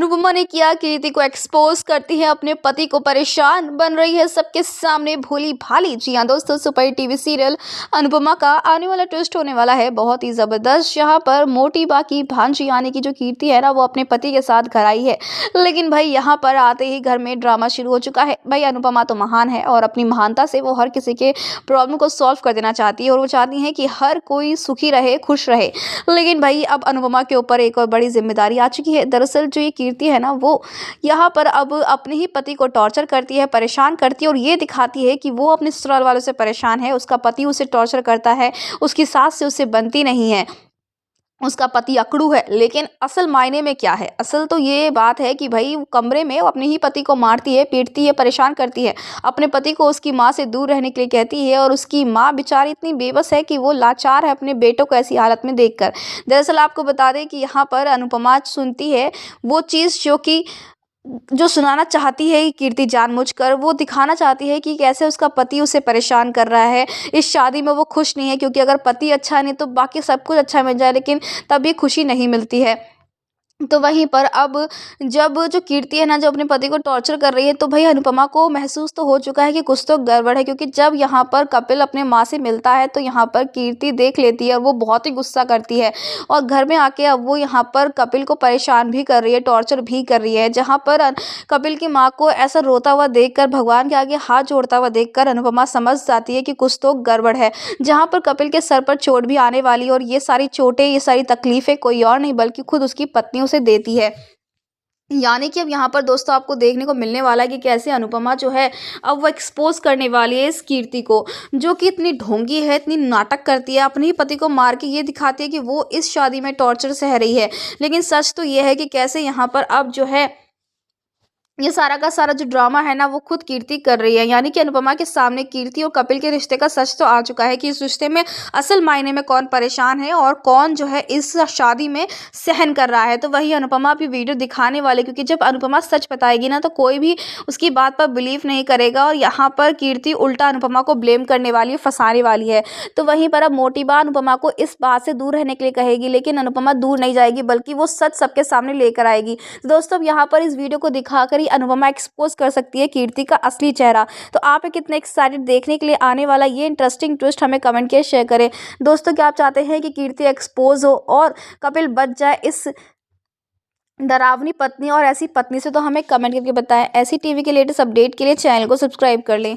अनुपमा ने किया, कीर्ति को एक्सपोज करती है, अपने पति को परेशान बन रही है सबके सामने भोली भाली। जी हाँ दोस्तों, सुपर टीवी सीरियल अनुपमा का आने वाला ट्विस्ट होने वाला है बहुत ही जबरदस्त। यहाँ पर मोटी बाकी भांजी यानी कि जो कीर्ति है ना, वो अपने पति के साथ घर आई है, लेकिन भाई यहाँ पर आते ही घर में ड्रामा शुरू हो चुका है। भाई अनुपमा तो महान है और अपनी महानता से वो हर किसी के प्रॉब्लम को सॉल्व कर देना चाहती है और वो चाहती है कि हर कोई सुखी रहे, खुश रहे। लेकिन भाई अब अनुपमा के ऊपर एक और बड़ी जिम्मेदारी आ चुकी है। दरअसल जो ये कीर्ति है ना, वो यहाँ पर अब अपने ही पति को टॉर्चर करती है, परेशान करती है और ये दिखाती है कि वो अपने ससुराल वालों से परेशान है। उसका पति उसे टॉर्चर करता है, उसकी सास से उसे बनती नहीं है, उसका पति अकड़ू है। लेकिन असल मायने में क्या है? असल तो ये बात है कि भाई वो कमरे में वो अपने ही पति को मारती है, पीटती है, परेशान करती है। अपने पति को उसकी माँ से दूर रहने के लिए कहती है और उसकी माँ बेचारी इतनी बेबस है कि वो लाचार है अपने बेटों को ऐसी हालत में देखकर। दरअसल आपको बता दें कि यहाँ पर अनुपमा सुनती है वो चीज़ जो सुनाना चाहती है कीर्ति जानबूझकर, वो दिखाना चाहती है कि कैसे उसका पति उसे परेशान कर रहा है। इस शादी में वो खुश नहीं है, क्योंकि अगर पति अच्छा नहीं तो बाकी सब कुछ अच्छा मिल जाए, लेकिन तभी खुशी नहीं मिलती है। तो वहीं पर अब जब जो कीर्ति है ना, जो अपने पति को टॉर्चर कर रही है, तो भाई अनुपमा को महसूस तो हो चुका है कि कुछ तो गड़बड़ है, क्योंकि जब यहाँ पर कपिल अपने माँ से मिलता है तो यहाँ पर कीर्ति देख लेती है और वो बहुत ही गुस्सा करती है और घर में आके अब वो यहाँ पर कपिल को परेशान भी कर रही है, टॉर्चर भी कर रही है। जहाँ पर कपिल की माँ को ऐसा रोता हुआ देखकर, भगवान के आगे हाथ जोड़ता हुआ देखकर अनुपमा समझ जाती है कि कुछ तो गड़बड़ है। जहाँ पर कपिल के सर पर चोट भी आने वाली और ये सारी चोटें, ये सारी तकलीफें कोई और नहीं बल्कि खुद उसकी पत्नी उसे देती है। यानी कि अब यहाँ पर दोस्तों आपको देखने को मिलने वाला है कि कैसे अनुपमा जो है अब वो एक्सपोज करने वाली है इस कीर्ति को, जो कि इतनी ढोंगी है, इतनी नाटक करती है, अपने ही पति को मार के ये दिखाती है कि वो इस शादी में टॉर्चर सह रही है। लेकिन सच तो ये है कि कैसे यहाँ पर अब जो है ये सारा का सारा जो ड्रामा है ना, वो खुद कीर्ति कर रही है। यानी कि अनुपमा के सामने कीर्ति और कपिल के रिश्ते का सच तो आ चुका है कि इस रिश्ते में असल मायने में कौन परेशान है और कौन जो है इस शादी में सहन कर रहा है। तो वही अनुपमा भी वीडियो दिखाने वाले, क्योंकि जब अनुपमा सच बताएगी ना तो कोई भी उसकी बात पर बिलीव नहीं करेगा और यहाँ पर कीर्ति उल्टा अनुपमा को ब्लेम करने वाली है, फंसाने वाली है। तो वहीं पर अब मोटिबा अनुपमा को इस बात से दूर रहने के लिए कहेगी, लेकिन अनुपमा दूर नहीं जाएगी बल्कि वो सच सबके सामने लेकर आएगी। तो दोस्तों अब यहाँ पर इस वीडियो को दिखाकर अनुपमा एक्सपोज कर सकती है कीर्ति का असली चेहरा। तो आप कितने एक्साइटेड देखने के लिए आने वाला ये इंटरेस्टिंग ट्विस्ट, हमें कमेंट किए शेयर करें। दोस्तों क्या आप चाहते हैं कि कीर्ति एक्सपोज हो और कपिल बच जाए इस डरावनी पत्नी और ऐसी पत्नी से? तो हमें कमेंट करके बताएं। ऐसी टीवी के लेटेस्ट अपडेट के लिए चैनल को सब्सक्राइब कर लें।